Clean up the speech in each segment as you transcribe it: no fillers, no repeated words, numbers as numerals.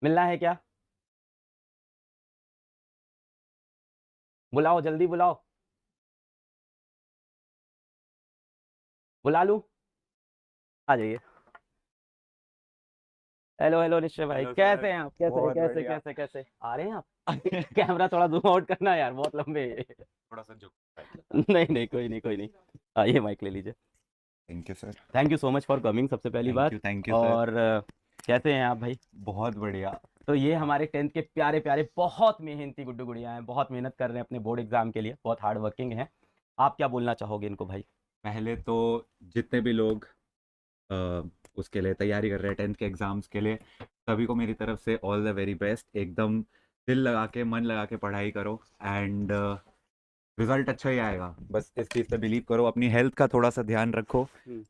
मिलना है क्या? बुलाओ, जल्दी बुलाओ। बुला लूँ? आ जाइए। हेलो, हेलो निश्चय भाई, हेलो सर। कैसे हैं आप? कैसे बहुत कैसे बढ़िया। कैसे कैसे आ रहे हैं आप? कैमरा थोड़ा ज़ूम आउट करना यार, बहुत लंबे है ये। थोड़ा सा झुक। नहीं, नहीं, कोई नहीं, कोई नहीं। आइए, माइक ले लीजिए। Thank you sir. Thank you so much for coming सबसे पहली बात। Thank you sir. और कैसे हैं आप भाई? बहुत बढ़िया। तो ये हमारे 10th के प्यारे-प्यारे बहुत मेहनती गुड्डू गुड़िया हैं, बहुत मेहनत कर रहे हैं अपने बोर्ड एग्ज़ाम के लिए, बहुत हार्ड वर्किंग हैं। आप क्या बोलना चाहोगे इनको भाई? पहले तो जितने भी लोग अ, उसके लिए तैयारी कर रहे हैं 10th के एग्जाम्स के लिए, सभी को मेरी तरफ से ऑल द वेरी बेस्ट। एकदम दिल लगा के मन लगा के पढ़ाई करो एंड रिजल्ट अच्छा ही आएगा। बस इस चीज़ पे बिलीव करो, अपनी हेल्थ का थोड़ा सा ध्यान रखो। हुँ,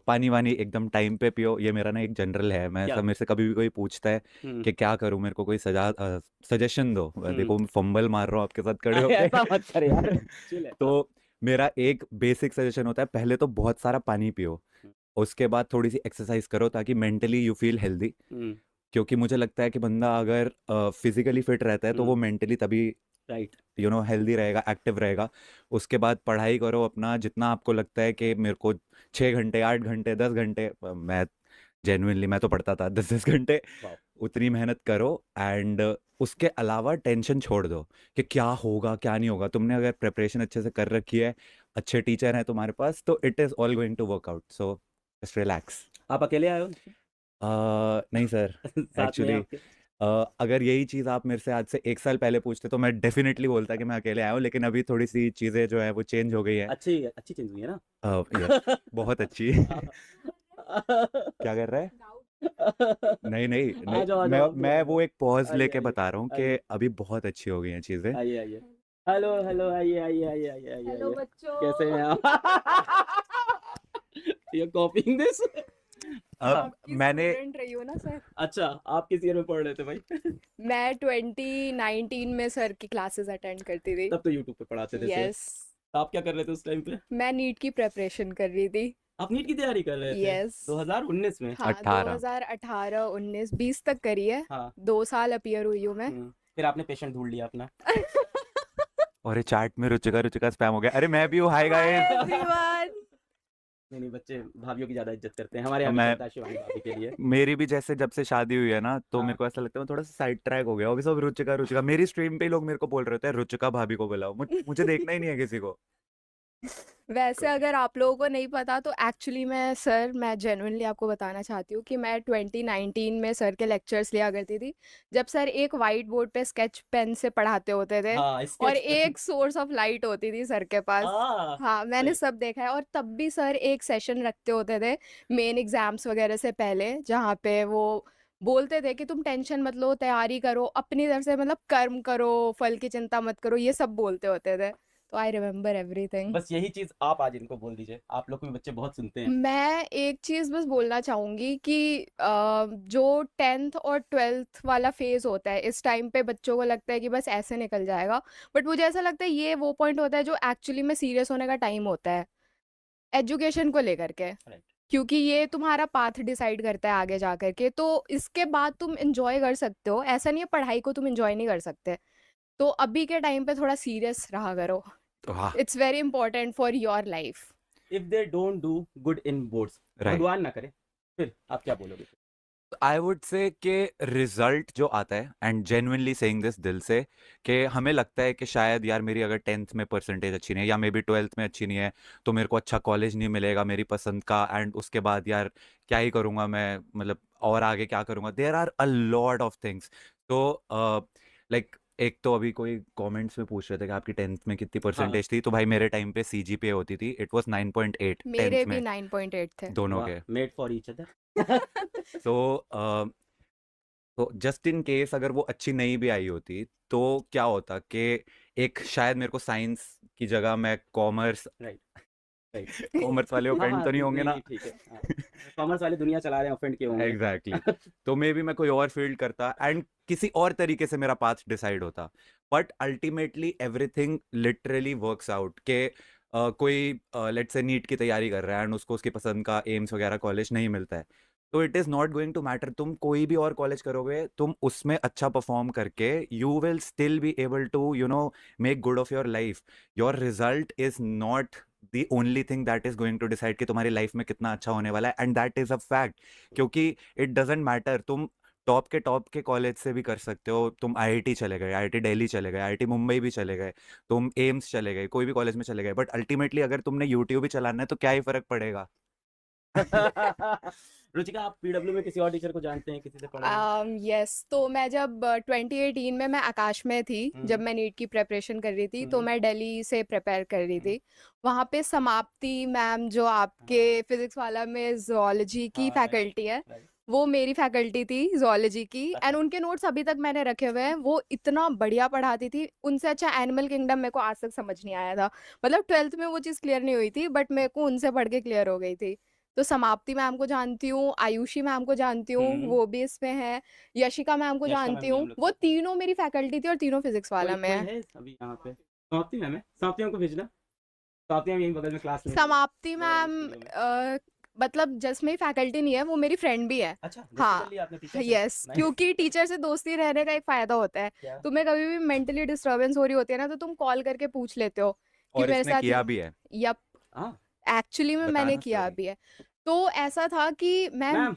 पानी वानी एकदम टाइम पे पियो। ये मेरा ना एक जनरल है, मैं क्या? सब मेरे से कभी भी कोई पूछता है हुँ, कि क्या करूं, मेरे को कोई सजेशन दो। हुँ। देखो मैं फंबल मार रहा हूँ आपके साथ खड़े होके। ऐसा मत कर यार, चिल है। हाँ। तो मेरा एक बेसिक सजेशन होता है, पहले तो बहुत सारा पानी पियो। हुँ, उसके बाद थोड़ी सी एक्सरसाइज करो ताकि मेंटली यू फील हेल्दी। हुँ, क्योंकि मुझे लगता है कि बंदा अगर फिजिकली फिट रहता है तो हुँ, वो मेंटली तभी राइट। हेल्दी रहेगा, एक्टिव रहेगा। उसके बाद पढ़ाई करो अपना, जितना आपको लगता है कि मेरे को 6 घंटे 8 घंटे 10 घंटे, मैं जेन्युइनली मैं तो पढ़ता था 10 10 घंटे। वाओ! उतनी मेहनत करो एंड उसके अलावा टेंशन छोड़ दो कि क्या होगा क्या नहीं होगा। तुमने अगर प्रिपरेशन अच्छे से कर रखी है, अच्छे टीचर हैं तुम्हारे पास, तो it is all going to work out. So just relax. आप अकेले आए हो? नहीं सर। साथ में एक्चुअली आपके? अगर यही चीज़ आप मेरे से आज से 1 साल पहले पूछते तो मैं डेफिनेटली बोलता कि मैं अकेले आया हूँ, लेकिन अभी थोड़ी सी चीज़ें जो है वो चेंज हो गई है। अच्छी अच्छी चीज़ हुई है ना? यस, बहुत अच्छी। क्या कर रहा है? नहीं नहीं नहीं, आ जाओ, आ मैं जाओ, आप भी मैं आ वो जाओ। एक पॉज आइए, लेके आइए, बता रहा हूँ कि आइए, अभी बहुत अच्छी हो गई हैं चीज़ें। आइए, आइए। हेलो, हेलो, आइए, आइए, आइए, आइए, आइए, हेलो आइए। कैसे बच्चों। हैं आप? You are copying this? हाँ, अब आपकी मैंने स्टूडेंट रही हो ना सर। अच्छा, आप किस ईयर में पढ़ रहे थे भाई? मैं 2019 में सर की क्लासेस अटेंड करती थी। तब तो यूट्यूब पे पढ़ाते थे सिर्फ। यस। आप क्या कर रहे थे उस टाइम पे? मैं नीट की प्रिपरेशन कर रही थी। आप नीट की तैयारी कर रहे थे? यस। 2019 में? हाँ, 18। 2018 19 20 तक करी है। हाँ। 2 साल अपीयर हुई हूँ मैं। फिर आपने पेशेंट ढूँढ लिया अपना। और ये चार्ट में रुचिका रुचिका स्पैम हो गया। अरे मैं भी हूँ, हाय हाय गाइस। एवरीवन। नहीं, नहीं, बच्चे भाभियों की ज़्यादा इज़्ज़त करते हैं। हमारे यहाँ भी मैं चलता है शिवानी भाभी के लिए। मेरी भी जैसे जब से शादी हुई है ना, तो हाँ। मेरे को ऐसा लगता है मैं थोड़ा सा साइड ट्रैक हो गया। अभी सब रुचिका रुचिका, मेरी स्ट्रीम पे ही लोग मेरे को बोल रहे थे रुचिका भाभी को बुलाओ। मुझे देखना ही नहीं है किसी को। वैसे कोई नहीं। अगर आप लोगों को नहीं पता तो एक्चुअली मैं जेन्युइनली आपको बताना चाहती हूँ कि मैं 2019 में सर के लेक्चर्स लिया करती थी। जब सर एक वाइट बोर्ड पे स्केच पेन से पढ़ाते होते थे हाँ, और स्केच पेन। एक सोर्स ऑफ लाइट होती थी सर के पास। हाँ, मैंने सही। सब देखा है। और तब भी सर एक सेशन रखते होते थे मेन एग्जाम्स वगैरह से पहले, जहाँ पे वो बोलते थे कि तुम टेंशन मत लो, तैयारी करो अपनी तरफ से, मतलब कर्म करो, फल की चिंता मत करो, ये सब बोलते होते थे। तो आई रिमेम्बर एवरीथिंग। बस यही चीज़ आप आज इनको बोल दीजिए। आप लोग को भी बच्चे बहुत सुनते हैं। मैं एक चीज़ बस बोलना चाहूँगी कि जो 10th और 12th वाला फेज़ होता है, इस टाइम पे बच्चों को लगता है कि बस ऐसे निकल जाएगा। बट मुझे ऐसा लगता है ये वो पॉइंट होता है जो एक्चुअली में सीरियस होने का टाइम होता है, एजुकेशन को लेकर के। राइट। क्योंकि ये तुम्हारा पाथ डिसाइड करता है आगे जा कर के, तो इसके बाद तुम एन्जॉय कर सकते हो। ऐसा नहीं है पढ़ाई को तुम एन्जॉय नहीं कर सकते। तो अभी के टाइम पे थोड़ा सीरियस रहा करो। तो हाँ। It's very important for your life. If they don't do good in boards, right. भगवान ना करे, फिर आप क्या बोलोगे? आई वुड से कि रिजल्ट जो आता है, एंड जेन्युइनली सेइंग दिस दिल से, कि हमें लगता है कि शायद यार मेरी अगर 10th में परसेंटेज अच्छी नहीं है या मे बी 12th में अच्छी नहीं है, तो मेरे को अच्छा कॉलेज नहीं मिलेगा मेरी पसंद का। एंड उसके बाद यार क्या ही करूँगा मैं, मतलब और आगे क्या करूँगा। There are a lot of things. तो लाइक एक तो अभी कोई कमेंट्स में पूछ रहे थे कि आपकी 10th में कितनी हाँ। परसेंटेज थी, तो भाई मेरे टाइम पे सीजीपीए होती थी, इट वाज 9.8 मेरे 10th भी में 9.8 थे। दोनों वाह, के। Made for each other. तो तो जस्ट इन केस अगर वो अच्छी नहीं भी आई होती, तो क्या होता कि एक शायद मेरे को साइंस की जगह मैं कॉमर्स, राइट, राइट। कॉमर्स वाले हाँ, ऑफेंड हाँ, तो नहीं होंगे नहीं, ना। नहीं, ठीक है। हाँ, कॉमर्स वाले दुनिया चला रहे हैं, ऑफेंड के होंगे। Exactly exactly. तो मे बी मैं कोई और फील्ड करता एंड किसी और तरीके से मेरा पाथ डिसाइड होता। But ultimately everything literally works out के कोई लेट्स से नीट की तैयारी कर रहा है एंड उसको उसकी पसंद का एम्स वगैरह कॉलेज नहीं मिलता है, तो it is not going to matter, तुम कोई भी और कॉलेज करोगे, तुम उसमें अच्छा परफॉर्म करके you will still be able to make good of your life. Your result is not the only thing that is going to decide कि तुम्हारी लाइफ में कितना अच्छा होने वाला है, and that is a fact. क्योंकि इट डजेंट मैटर, तुम टॉप के कॉलेज से भी कर सकते हो, तुम आईआईटी चले गए, आईआईटी दिल्ली चले गए, आईआईटी मुंबई भी चले गए, तुम एम्स चले गए, कोई भी कॉलेज में चले गए, बट अल्टीमेटली अगर तुमने यूट्यूब भी चलाना है तो क्या ही फर्क पड़ेगा. रुचिका, आप पीडब्ल्यू में किसी और टीचर को जानते हैं, किसी से पढ़े हैं? यस, तो मैं जब 2018 में मैं आकाश में थी, जब मैं नीट की प्रिपरेशन कर रही थी, तो मैं दिल्ली से प्रिपेयर कर रही थी. वहाँ पे समाप्ति मैम जो आपके फिजिक्स वाला में जोलॉजी की हाँ, right, फैकल्टी है, right. वो मेरी फैकल्टी थी जोलॉजी की. एंड उनके नोट्स अभी तक मैंने रखे हुए हैं. वो इतना बढ़िया पढ़ाती थी. उनसे अच्छा एनिमल किंगडम मेरे को आज तक समझ नहीं आया था. मतलब 12th में वो चीज़ क्लियर नहीं हुई थी, बट मेरे को उनसे पढ़ के क्लियर हो गई थी. तो समाप्ति मैम को जानती हूँ, आयुषी मैम को जानती हूँ, वो भी इसमें है. यशिका मैम को यशिका मैम जानती भी हूँ. हम लोग वो से। तीनों मेरी फैकल्टी थी और तीनों फिजिक्स वाला में है. अभी यहाँ पे समाप्ति मैम है, समाप्ति मैम को भेजना. समाप्ति मैम यहीं बगल में क्लास में. समाप्ति वो मैम स्कूलों में. मतलब जस्ट मेरी फैकल्टी नहीं है, वो मेरी फ्रेंड भी है. अच्छा, दोस्ती हाँ, कर लिया आपने टीचर से? Yes, Nice. क्योंकि टीचर से दोस्ती रहने का एक फायदा होता है. क्या? तुम्हें कभी भी मेंटली डिस्टर्बेंस हो रही होती है ना, तो तुम कॉल करके पूछ लेते हो कि और मेरे इसने साथ किया भी है. यप, हाँ, एक्चुअली में बताना मैंने किया story. भी है. तो ऐसा था कि मैम, मैम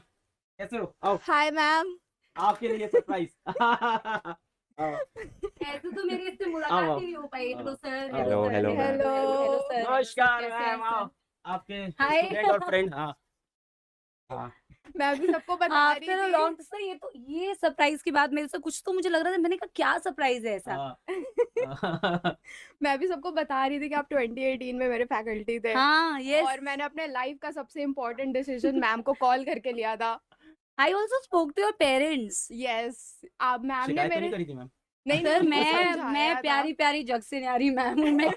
कैसे हो? आओ, हाय मैम. आपके लिए सरप्राइज. ऐसे तो मेरी इससे आओ, मुलाकात आओ. ही नहीं हो पाई. Hello sir. Hello, hello, ma'am. Hello sir. नमस्कार कैसे हैं मैम, सर? आओ. आपके हाय. स्टूडेंट और फ्रेंड. हाँ हाँ. मैं भी सबको बता रही आफ्टर अ थी. लॉन्ग सर, ये सरप्राइज की बात मेरे से कुछ तो मुझे लग रहा था. मैंने कहा क्या सरप्राइज है ऐसा. हाँ. मैं भी सबको बता रही थी कि आप 2018 में मेरे फैकल्टी थे. हाँ, यस. और मैंने अपने लाइफ का सबसे इम्पोर्टेंट डिसीजन मैम को कॉल करके लिया था. I also spoke to your parents. Yes, आप मैम ने शिकायत तो मेरे नहीं करी थी मैम? नहीं सर नहीं, मैं समझाया था. प्यारी प्यारी जग से न्यारी मैम हूँ. मैं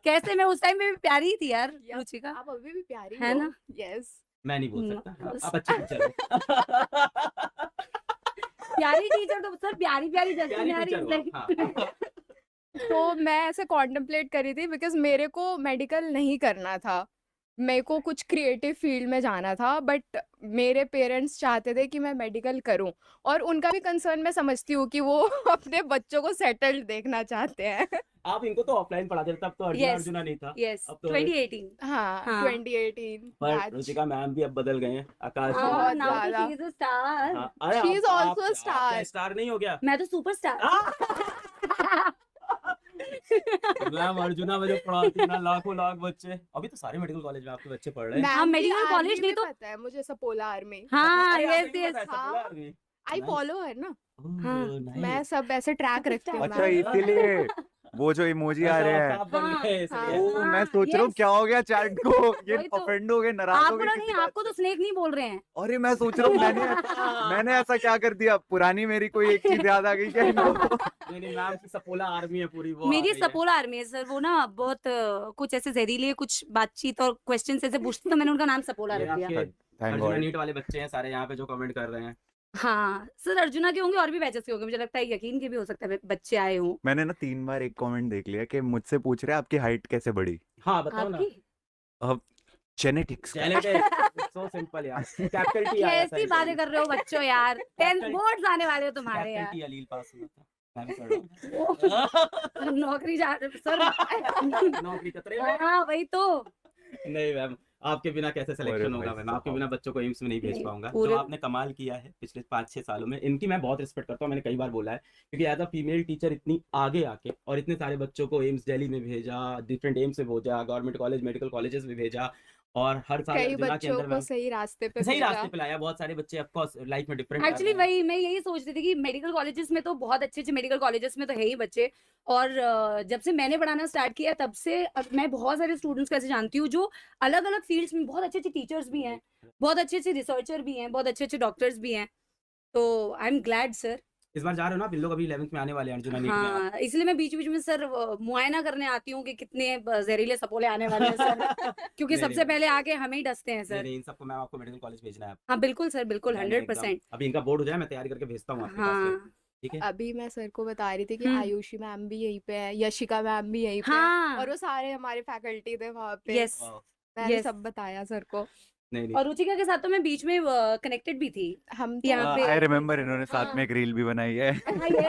कैसे मैं उस टाइम में भी प्यारी ही थी यार. Yup. रुचिका आप अभी भी प्यारी है हो. ना. यस, मैं नहीं बोल No, सकता. बस. आप अच्छे टीचर हो. प्यारी टीचर तो सर प्यारी प्यारी जग से प्यारी न्यारी टीचर is हो. like- हाँ. तो मैं ऐसे कॉन्टेम्पलेट करी थी बिकॉज मेरे को मेडिकल नहीं करना था. मेरे को कुछ क्रिएटिव फील्ड में जाना था, बट मेरे पेरेंट्स चाहते थे कि मैं मेडिकल करूं. और उनका भी कंसर्न मैं समझती हूँ कि वो अपने बच्चों को सेटल्ड देखना चाहते हैं. आप इनको तो ऑफलाइन पढ़ाते थे, तब तो Yes. अर्जुना नहीं था. Yes, अब तो 2018. हाँ, हाँ. 2018 पर बैच. रुचिका मैम भी अब बदल गए हैं. आकाश बहुत हाँ, now ज्यादा. she is a star. हाँ, अरे She is आप- also a आप star. क्या स्टार नहीं हो गया? मैं तो सुपरस्टार. मैम अर्जुना में जो पढ़ाती है ना, लाखों लाख बच्चे. अभी तो सारे मेडिकल कॉलेज में आपके बच्चे पढ़ रहे हैं. हाँ, मैम की मेडिकल आर्मी कॉलेज नहीं भी तो- पता है मुझे, सपोला आर्मी. हाँ, अरे, yes, आपको नहीं yes. पता है, हाँ. सपोला आर्मी? आई Nice. फॉलो है ना. ओह, हाँ. nice. मैं सब ऐसे ट्रैक रखती हूँ. अच्छा, मैम. इसीलिए वो जो इमोजी आ रहे हैं. आप बन हाँ, गए इसलिए. हाँ. ओ, मैं हाँ, सोच रहा हूँ yes. क्या हो गया चैट को, ये वही तो. ऑफेंड हो गए, नाराज हो आपको गए ना किसी नहीं, बात आपको तो से. स्नेक नहीं बोल रहे हैं. अरे मैं सोच रहा हूँ मैंने ऐसा क्या कर दिया, पुरानी मेरी कोई एक चीज याद आ गई क्या इनको? नहीं मैम की सपोला आर्मी है पूरी, वो आ मेरी रही है. सपोला आर्मी है सर. वो ना बहुत कुछ ऐसे जहरीले कुछ बातचीत और क्वेश्चन ऐसे पूछते, तो मैंने उनका नाम सपोला ये रख दिया. आपके थैंक अर्जुना गॉड. नीट वाले बच्चे हैं सारे यहाँ पे जो कमेंट कर रहे हैं. हाँ सर, अर्जुना के होंगे और भी बैचेस के होंगे. मुझे लगता है यकीन के भी हो सकता है बच्चे आए हों. मैंने ना 3 बार एक कमेंट देख लिया कि मुझसे पूछ रहे हैं आपकी हाइट कैसे बढ़ी. हाँ बताओ ना. आपकी जेनेटिक्स. सो सिंपल यार. कैपिटल टी आया था कैसी बातें कर रहे हो बच्चों यार. 10th Capital- बोर्ड्स आने वाले हो तुम्हारे कैपिटल यार. टी अलील पास हुआ था. मैं भी पढ़ रहा हूँ. नौकरी जा सर. नौकरी खतरे में. हाँ वही तो. नहीं मैम, आपके बिना कैसे सिलेक्शन अरे होगा भाई मैम? आपके बिना बच्चों को एम्स में नहीं भेज नहीं, पाऊंगा. पूरे- जो आपने कमाल किया है पिछले 5-6 सालों में, इनकी मैं बहुत रिस्पेक्ट करता हूँ. मैंने कई बार बोला है, क्योंकि एज अ फीमेल टीचर इतनी आगे आके और इतने सारे बच्चों को एम्स दिल्ली में भेजा, डिफरेंट एम्स में भेजा, गवर्नमेंट कॉलेज मेडिकल कॉलेजेस में भेजा, और हर साल कई अर्जुना के बच्चों अंदर को मैम सही रास्ते पे सही भेजा. रास्ते पे लाया. बहुत सारे बच्चे ऑफ कोर्स लाइफ में डिफरेंट एक्चुअली वही मैं यही सोच रही थी कि मेडिकल कॉलेजेस में तो बहुत अच्छे मेडिकल कॉलेजेस में तो है ही बच्चे. और जब से मैंने पढ़ाना स्टार्ट किया तब से मैं बहुत सारे स्टूडेंट्स को ऐसे जानती हूँ जो अलग अलग फील्ड्स में बहुत अच्छे टीचर्स भी हैं, बहुत अच्छे रिसर्चर भी हैं, बहुत अच्छे डॉक्टर्स भी हैं. तो आई एम ग्लैड सर. इस बार जा रहे हो ना आप? इन लोग अभी 11th में आने वाले हैं अर्जुना नीट में. हाँ, इसलिए मैं बीच बीच में सर मुआयना करने आती हूँ कि कितने जहरीले सपोले आने वाले हैं सर. क्योंकि नहीं, सबसे नहीं. पहले आके हमें ही डसते हैं नहीं सर. नहीं, इन सबको मैम आपको मेडिकल कॉलेज भेजना है. हाँ बिल्कुल सर, बिल्कुल मैंने एकदम- 100%. अभी इनका बोर्ड हो जाए, मैं तैयारी करके भेजता हूँ आपके पास. हाँ ठीक है. अभी मैं सर को बता रही थी कि हम्म. आयुषी मैम भी यहीं पे है, यशिका मैम भी यहीं पे है, हाँ और वो सारे हमारे फैकल्टी थे वहाँ पे. यस. वाह. मैंने yes. सब बताया सर को. नहीं और रुचिका के साथ तो मैं बीच में कनेक्टेड भी थी हम तो यहाँ पे। आई रिमेम्बर इन्होंने साथ हाँ। में एक रील भी बनाई है। हाँ, ये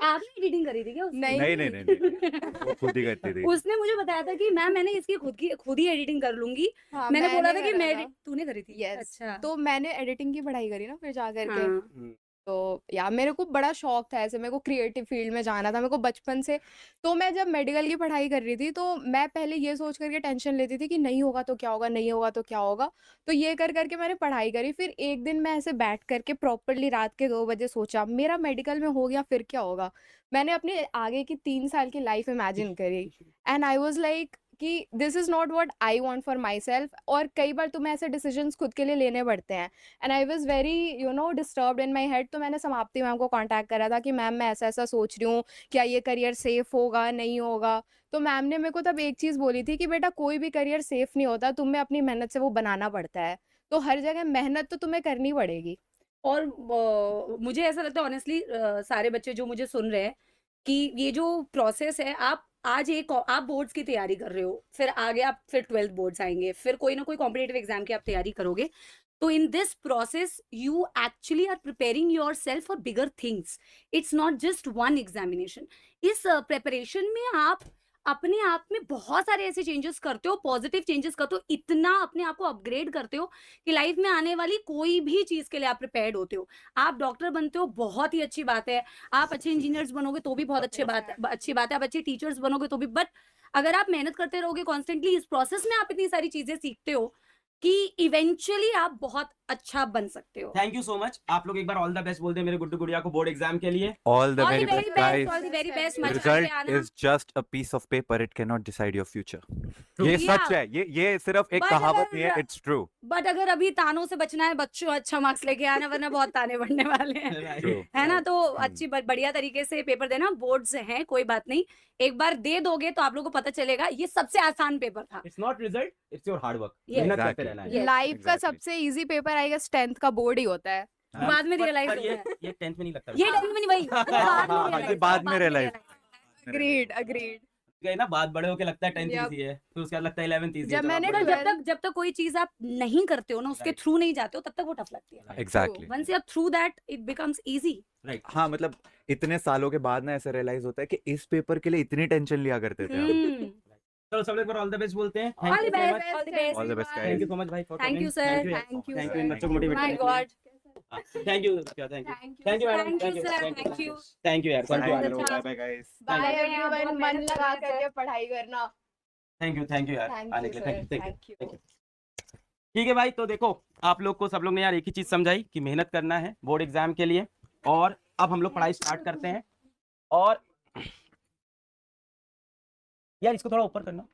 आपने एडिटिंग करी थी क्या उसकी? नहीं। नहीं नहीं नहीं नहीं, वो खुद ही करती थी। उसने मुझे बताया था कि मैम मैंने इसकी खुद ही एडिटिंग कर लूंगी। हाँ, मैंने बोला था कि करा मैं था। तूने करी थी? यस अच्छा। तो मैंने एडिटिंग की पढ़ाई करी ना फिर जा करके। हाँ। तो यार मेरे को बड़ा शौक था ऐसे, मेरे को क्रिएटिव फील्ड में जाना था मेरे को बचपन से। तो मैं जब मेडिकल की पढ़ाई कर रही थी तो मैं पहले ये सोच करके टेंशन लेती थी कि नहीं होगा तो क्या होगा, नहीं होगा तो क्या होगा। तो ये कर करके मैंने पढ़ाई करी। फिर एक दिन मैं ऐसे बैठ करके प्रॉपरली रात के 2 बजे सोचा मेरा मेडिकल में हो गया फिर क्या होगा। मैंने अपने आगे की 3 साल की लाइफ इमेजिन करी एंड आई वाज लाइक कि this is not what I want for my self. और कई बार तुम्हें ऐसे डिसीजंस खुद के लिए लेने पड़ते हैं and I was very disturbed in my head. तो मैंने समाप्ति मैम को कांटेक्ट करा था कि मैम मैं ऐसा ऐसा सोच रही हूँ, क्या ये करियर सेफ होगा नहीं होगा। तो मैम ने मेरे को तब एक चीज़ बोली थी कि बेटा कोई भी करियर सेफ नहीं होता, तुम्हें अपनी मेहनत से वो बनाना पड़ता है। तो हर जगह मेहनत तो तुम्हें करनी पड़ेगी। और मुझे ऐसा लगता है ऑनेस्टली सारे बच्चे जो मुझे सुन रहे हैं कि ये जो प्रोसेस है, आप आज आप बोर्ड्स की तैयारी कर रहे हो, फिर आगे आप फिर 12th बोर्ड्स आएंगे, फिर कोई ना कोई कॉम्पिटिटिव एग्जाम की आप तैयारी करोगे। तो in this process you actually are preparing yourself for bigger things. It's not just one examination. इस प्रिपरेशन में आप अपने आप में बहुत सारे ऐसे चेंजेस करते हो, पॉजिटिव चेंजेस करते हो, इतना अपने आप को अपग्रेड करते हो कि लाइफ में आने वाली कोई भी चीज के लिए आप प्रिपेयर्ड होते हो। आप डॉक्टर बनते हो, बहुत ही अच्छी बात है। आप अच्छे इंजीनियर्स बनोगे तो भी बहुत अच्छी बात है। आप अच्छे टीचर्स बनोगे तो भी। बट अगर आप मेहनत करते रहोगे कॉन्स्टेंटली, इस प्रोसेस में आप इतनी सारी चीजें सीखते हो कि इवेंचुअली आप बहुत अच्छा बन सकते हो। Thank you so much. आप लोग एक बार ऑल द बेस्ट बोल दें मेरे गुड्डू गुड़िया को बोर्ड एग्जाम के लिए। All the very best, guys. All the very best. The Result is just a piece of paper. It cannot decide your future. ये Yeah. सच है। ये सिर्फ एक But कहावत नहीं है। अगर- It's true. बट अगर अभी तानों से बचना है बच्चों, अच्छा मार्क्स लेके आना, वरना बहुत ताने बढ़ने वाले हैं। True. है ना? तो अच्छी बढ़िया तरीके से पेपर देना। बोर्ड्स हैं, कोई बात नहीं, एक बार दे दोगे तो आप लोगों को पता चलेगा ये सबसे आसान पेपर था। It's not result, it's your hard work. Yes. मेहनत करते Exactly. रहना है। Yes. लाइफ का exactly. सबसे easy paper I guess 10th का बोर्ड ही होता है। हाँ, बाद में पर- realize पर होता है। ये 10th में नहीं लगता। ये टाइम में नहीं भाई, ये बाद में realize। Agreed agreed. गए ना, बात बड़े होके लगता है 10th Yep. इजी है, फिर उसके बाद लगता है 11th इजी है। जब मैंने आप बड़े- 12th जब तक कोई चीज आप नहीं करते हो ना, उसके Right. थ्रू नहीं जाते हो, तब तक वो टफ लगती है। Exactly. Once you are through that it becomes easy. Right. हाँ, मतलब इतने सालों के बाद ना ऐसा रियलाइज होता है कि इस पेपर के लिए इतनी टेंशन लिया करते थे हम। चलो सब लोग ऑल द बेस्ट बोलते हैं। All the thank best, all the best. All the best, guys. Thank you so much भाई for Thank you, sir. Thank you, thank sir. You बच्चों को मोटिवेट माय करने के लिए। God. Thank you thank you thank you madam. Thank you, sir. Thank you. Thank you यार। Thank you. Bye bye guys. Bye Bye, everyone, बहुत मन मेहनत लगा करते हैं, करके पढ़ाई करना। थैंक यू यार आने थैंक के यू लिए। Sir, thank you. Thank you. ठीक है भाई, तो देखो आप लोग को सब लोग ने यार एक ही चीज समझाई कि मेहनत करना है बोर्ड एग्जाम के लिए। और अब हम लोग पढ़ाई स्टार्ट करते हैं। और यार इसको थोड़ा ऊपर करना।